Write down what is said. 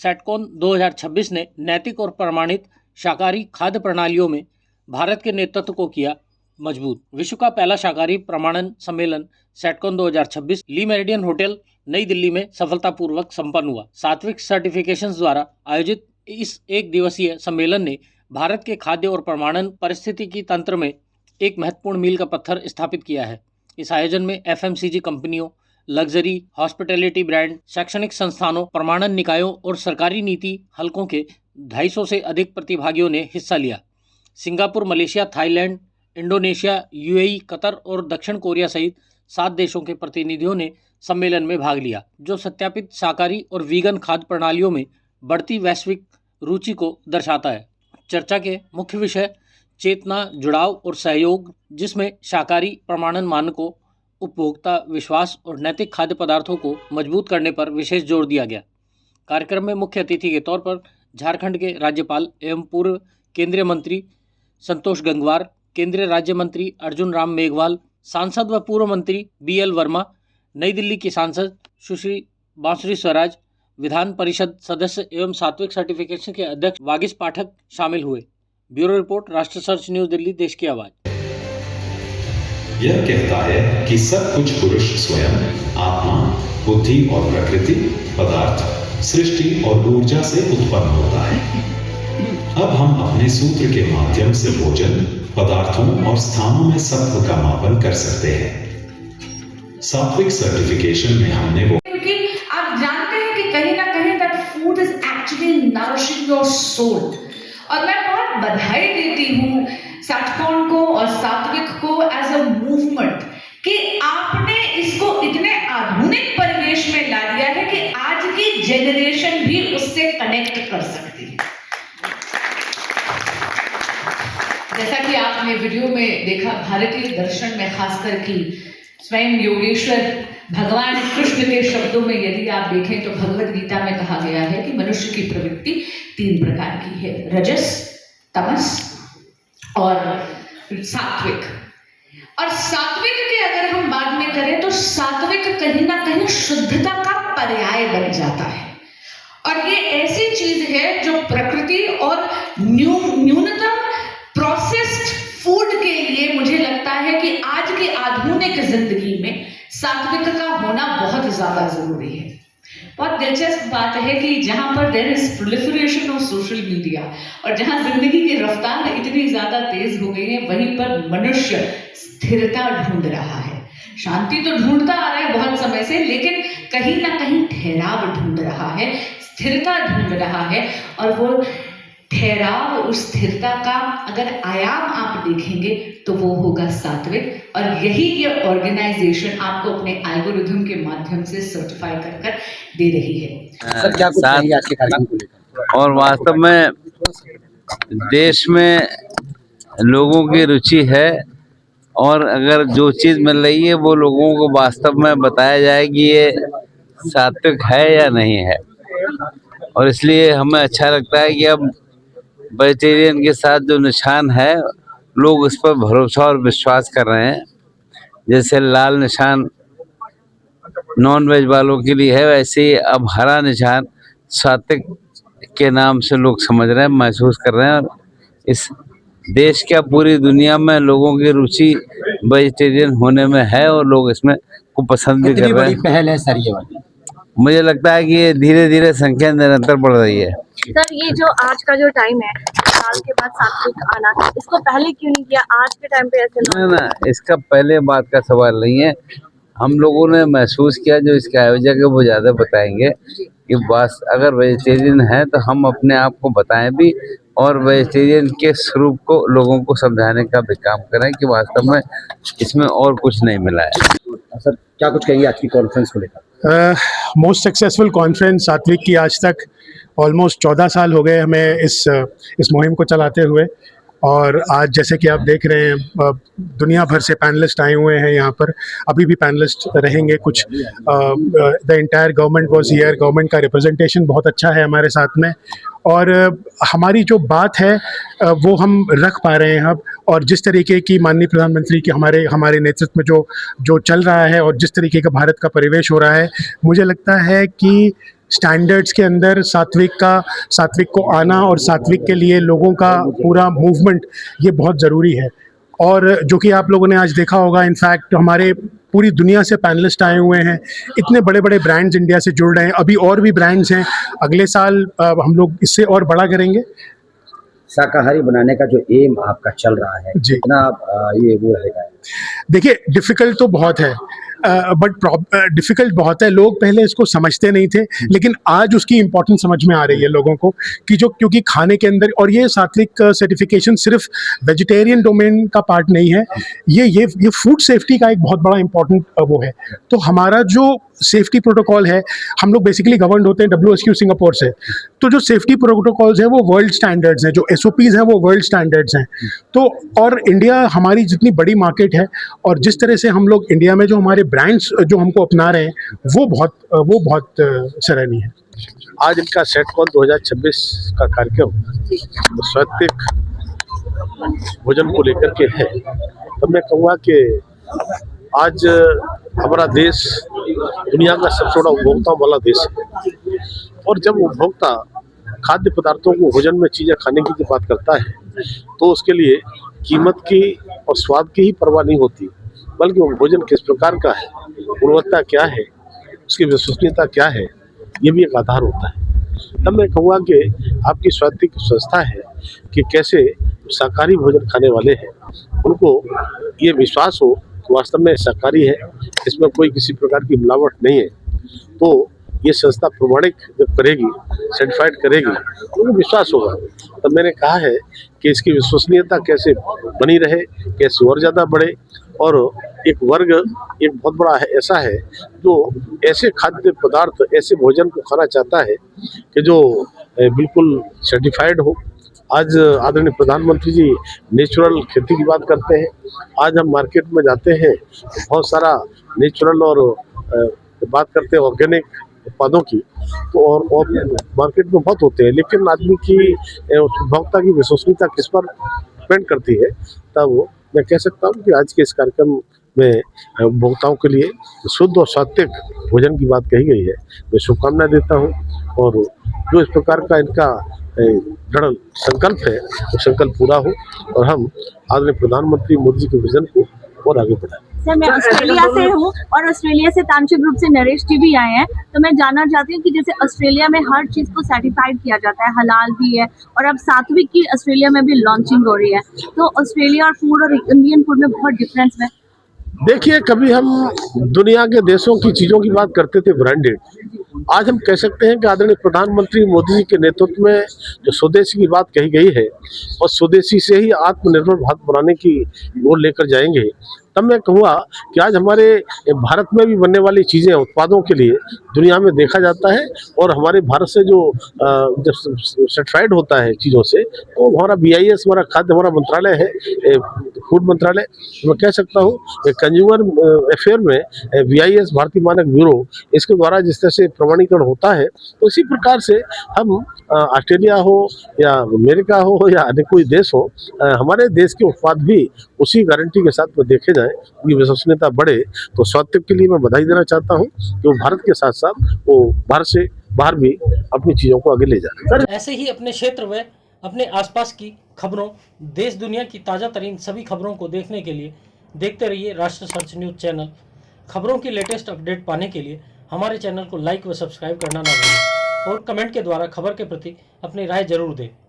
सेटकॉन 2026 ने नैतिक और प्रमाणित शाकाहारी खाद्य प्रणालियों में भारत के नेतृत्व को किया मजबूत। विश्व का पहला शाकाहारी प्रमाणन सम्मेलन सेटकॉन 2026 ली मेरिडियन होटल नई दिल्ली में सफलतापूर्वक संपन्न हुआ। सात्विक सर्टिफिकेशंस द्वारा आयोजित इस एक दिवसीय सम्मेलन ने भारत के खाद्य और प्रमाणन पारिस्थितिकी तंत्र में एक महत्वपूर्ण मील का पत्थर स्थापित किया है। इस आयोजन में एफएमसीजी कंपनियों, लग्जरी हॉस्पिटैलिटी ब्रांड, शैक्षणिक संस्थानों, प्रमाणन निकायों और सरकारी नीति हलकों के 250 से अधिक प्रतिभागियों ने हिस्सा लिया। Singapore, Malaysia, Thailand, Indonesia, UAE, Qatar और दक्षिण कोरिया सहित 7 देशों के प्रतिनिधियों ने सम्मेलन में भाग लिया, जो सत्यापित शाकाहारी और वीगन खाद्य प्रणालियों में बढ़ती वैश्विक रुचि को दर्शाता है। चर्चा के मुख्य विषय चेतना, जुड़ाव और सहयोग, जिसमें शाकाहारी प्रमाणन मानकों, उपभोक्ता विश्वास और नैतिक खाद्य पदार्थों को मजबूत करने पर विशेष जोर दिया गया। कार्यक्रम में मुख्य अतिथि के तौर पर झारखंड के राज्यपाल एवं पूर्व केंद्रीय मंत्री संतोष गंगवार, केंद्रीय राज्य मंत्री अर्जुन राम मेघवाल, सांसद व पूर्व मंत्री बीएल वर्मा, नई दिल्ली की सांसद सुश्री बांसुरी स्वराज, विधान परिषद सदस्य एवं सात्विक सर्टिफिकेशन के अध्यक्ष वागीश पाठक शामिल हुए। ब्यूरो रिपोर्ट, राष्ट्र सर्च न्यूज दिल्ली, देश की आवाज। यह कहता है कि सब कुछ पुरुष स्वयं, आत्मा, बुद्धि और प्रकृति, पदार्थ, सृष्टि और ऊर्जा से उत्पन्न होता है। अब हम अपने सूत्र के माध्यम से भोजन, पदार्थों और स्थानों में सत्व का मापन कर सकते हैं। सात्विक सर्टिफिकेशन में हमने वो, क्योंकि आप जानते हैं कि कहीं ना कहीं that food is actually nourishing your soul. और मैं बहुत बधाई देती हूँ सेटकॉन को और सात्विक को एज अ मूवमेंट कि आपने इसको इतने आधुनिक परिवेश में ला दिया है कि आज की जनरेशन भी उससे कनेक्ट कर सकती है। जैसा कि आपने वीडियो में देखा, भारतीय दर्शन में खासकर की स्वयं योगेश्वर भगवान कृष्ण के शब्दों में यदि आप देखें तो भगवद गीता में कहा गया है कि मनुष्य की प्रवृत्ति 3 प्रकार की है, रजस, तमस और सात्विक। और सात्विक की अगर हम बात में करें तो सात्विक कहीं ना कहीं शुद्धता का पर्याय बन जाता है। और ये ऐसी चीज है जो प्रकृति और न्यूनतम प्रोसेस्ड फूड के लिए मुझे लगता है कि आज की आधुनिक जिंदगी में सात्विक का होना बहुत ज्यादा जरूरी है। बहुत दिलचस्प बात है कि जहां पर there is proliferation of social media और जहां जिंदगी की रफ्तार इतनी ज्यादा तेज हो गई है, वहीं पर मनुष्य स्थिरता ढूंढ रहा है। शांति तो ढूंढता आ रहा है बहुत समय से, लेकिन कहीं ना कहीं ठहराव ढूंढ रहा है, स्थिरता ढूंढ रहा है। और वो ठहराव, उस स्थिरता का अगर आयाम आप देखेंगे तो वो होगा सात्विक। और यही ये ऑर्गेनाइजेशन आपको अपने एल्गोरिथम के माध्यम से सर्टिफाई कर दे रही है। सर, क्या कुछ कहेंगे आज के कार्यक्रम को लेकर? और वास्तव में देश में लोगों की रुचि है, और अगर जो चीज़ मिल रही है वो लोगों को वास्तव में बताया जाए कि ये सात्विक है या नहीं है। और इसलिए हमें अच्छा लगता है कि अब वेजिटेरियन के साथ जो निशान है, लोग उस पर भरोसा और विश्वास कर रहे हैं। जैसे लाल निशान नॉन वेज वालों के लिए है, वैसे ही अब हरा निशान सात्विक के नाम से लोग समझ रहे हैं, महसूस कर रहे हैं। और इस देश क्या पूरी दुनिया में लोगों की रुचि वेजिटेरियन होने में है और लोग इसमें को पसंद भी कर रहे हैं। पहल है सर ये वाली। मुझे लगता है कि ये धीरे धीरे संख्या निरंतर बढ़ रही है। सर, ये जो आज का जो टाइम है, साल के बाद सात्विक आना, इसको पहले क्यों नहीं किया? आज के टाइम पे ऐसे ना, इसका पहले बात का सवाल नहीं है। हम लोगों ने महसूस किया, जो इसके आयोजक है वो ज़्यादा बताएंगे कि बस अगर वेजिटेरियन है तो हम अपने आप को बताएं भी, और वेजिटेरियन के स्वरूप को लोगों को समझाने का भी काम करें कि वास्तव में इसमें और कुछ नहीं मिला है। सर, क्या कुछ कहेंगे आज की कॉन्फ्रेंस को लेकर? मोस्ट सक्सेसफुल कॉन्फ्रेंस सात्विक की आज तक ऑलमोस्ट 14 साल हो गए हमें इस मुहिम को चलाते हुए। और आज जैसे कि आप देख रहे हैं, दुनिया भर से पैनलिस्ट आए हुए हैं यहाँ पर, अभी भी पैनलिस्ट रहेंगे कुछ। The entire government was here, government का रिप्रेजेंटेशन बहुत अच्छा है हमारे साथ में। और हमारी जो बात है वो हम रख पा रहे हैं अब। और जिस तरीके की माननीय प्रधानमंत्री की हमारे नेतृत्व में जो चल रहा है और जिस तरीके का भारत का परिवेश हो रहा है, मुझे लगता है कि स्टैंडर्ड्स के अंदर सात्विक को आना और सात्विक के लिए लोगों का पूरा मूवमेंट ये बहुत ज़रूरी है। और जो कि आप लोगों ने आज देखा होगा, इनफैक्ट हमारे पूरी दुनिया से पैनलिस्ट आए हुए हैं, इतने बड़े बड़े ब्रांड्स इंडिया से जुड़ रहे हैं, अभी और भी ब्रांड्स हैं, अगले साल हम लोग इससे और बड़ा करेंगे। शाकाहारी बनाने का जो एम आपका चल रहा है, जी। कितना ये वो रहेगा? देखिए, डिफ़िकल्ट तो बहुत है, बट डिफ़िकल्ट बहुत है। लोग पहले इसको समझते नहीं थे, लेकिन आज उसकी इम्पोर्टेंस समझ में आ रही है लोगों को कि जो, क्योंकि खाने के अंदर, और ये सात्विक सर्टिफिकेशन सिर्फ वेजिटेरियन डोमेन का पार्ट नहीं है, ये फूड सेफ्टी का एक बहुत बड़ा इम्पोर्टेंट वो है। तो हमारा जो सेफ्टी प्रोटोकॉल है, हम लोग बेसिकली गवर्नड होते हैं WSQ सिंगापुर से, तो जो सेफ्टी प्रोटोकॉल्स हैं वो वर्ल्ड स्टैंडर्ड्स हैं, जो SOPs हैं वो वर्ल्ड स्टैंडर्ड्स हैं। तो और इंडिया हमारी जितनी बड़ी मार्केट है, और जिस तरह से हम लोग इंडिया में जो हमारे ब्रांड्स जो हमको अपना रहे हैं, वो बहुत सराहनीय है। आज इनका सेटकॉन 2026 का कार्यक्रम सात्विक भोजन को लेकर के है। तो मैं कहूँगा कि आज हमारा देश दुनिया का सबसे बड़ा उपभोक्ता वाला देश है, और जब उपभोक्ता खाद्य पदार्थों को, भोजन में चीज़ें खाने की जब बात करता है, तो उसके लिए कीमत की और स्वाद की ही परवाह नहीं होती, बल्कि वो भोजन किस प्रकार का है, गुणवत्ता क्या है, उसकी विश्वसनीयता क्या है, ये भी एक आधार होता है। तब मैं कहूँगा कि आपकी सात्विक संस्था है कि कैसे शाकाहारी भोजन खाने वाले हैं उनको ये विश्वास हो कि वास्तव में शाकाहारी है, इसमें कोई किसी प्रकार की मिलावट नहीं है, तो ये संस्था प्रमाणिक जब करेगी, सर्टिफाइड करेगी, तो उनको विश्वास होगा। तो मैंने कहा है कि इसकी विश्वसनीयता कैसे बनी रहे, कैसे और ज़्यादा बढ़े, और एक वर्ग एक बहुत बड़ा है, ऐसा है जो ऐसे खाद्य पदार्थ, ऐसे भोजन को खाना चाहता है कि जो बिल्कुल सर्टिफाइड हो। आज आदरणीय प्रधानमंत्री जी नेचुरल खेती की बात करते हैं। आज हम मार्केट में जाते हैं तो बहुत सारा नेचुरल और बात करते हैं ऑर्गेनिक उत्पादों की, तो और मार्केट में बहुत होते हैं, लेकिन आदमी की उपभोक्ता की विश्वसनीयता किस पर डिपेंड करती है। तब मैं कह सकता हूँ कि आज के इस कार्यक्रम में उपभोक्ताओं के लिए शुद्ध और सात्विक भोजन की बात कही गई है। मैं शुभकामनाएं देता हूँ, और जो इस प्रकार का इनका दृढ़ संकल्प है, वो संकल्प पूरा हो और हम आदरणीय प्रधानमंत्री मोदी जी के विजन को और आगे बढ़ाएं। सर, मैं ऑस्ट्रेलिया से हूँ, और ऑस्ट्रेलिया से तानसेन ग्रुप से नरेश जी भी आए हैं। तो मैं जानना चाहती हूँ कि जैसे ऑस्ट्रेलिया में हर चीज़ को सर्टिफाइड किया जाता है, हलाल भी है, और अब सात्विक की ऑस्ट्रेलिया में भी लॉन्चिंग हो रही है, तो ऑस्ट्रेलिया और फूड और इंडियन फूड में बहुत डिफरेंस है। देखिए, कभी हम दुनिया के देशों की चीज़ों की बात करते थे ब्रांडेड, आज हम कह सकते हैं कि आदरणीय प्रधानमंत्री मोदी जी के नेतृत्व में जो स्वदेशी की बात कही गई है, और स्वदेशी से ही आत्मनिर्भर भारत बनाने की ओर लेकर जाएंगे, तब मैं कहूँगा कि आज हमारे भारत में भी बनने वाली चीज़ें, उत्पादों के लिए दुनिया में देखा जाता है, और हमारे भारत से जो जब सर्टिफाइड होता है चीज़ों से, तो हमारा BIS, हमारा खाद्य, हमारा मंत्रालय है, फूड मंत्रालय, मैं कह सकता हूँ कंज्यूमर अफेयर में BIS, भारतीय मानक ब्यूरो, इसके द्वारा जिस तरह से प्रमाणीकरण होता है, तो इसी प्रकार से हम ऑस्ट्रेलिया हो या अमेरिका हो या अन्य कोई देश हो, हमारे देश के उत्पाद भी उसी गारंटी के साथ में देखे जाएं, उनकी विश्वसनीयता बढ़े। तो सात्विक के लिए मैं बधाई देना चाहता हूं कि वो भारत के साथ साथ वो भारत से बाहर भी अपनी चीज़ों को आगे ले जा रहे हैं। ऐसे ही अपने क्षेत्र व अपने आसपास की खबरों, देश दुनिया की ताज़ा तरीन सभी खबरों को देखने के लिए देखते रहिए राष्ट्र सर्च न्यूज़ चैनल। खबरों की लेटेस्ट अपडेट पाने के लिए हमारे चैनल को लाइक व सब्सक्राइब करना ना भूलें, और कमेंट के द्वारा खबर के प्रति अपनी राय जरूर दें।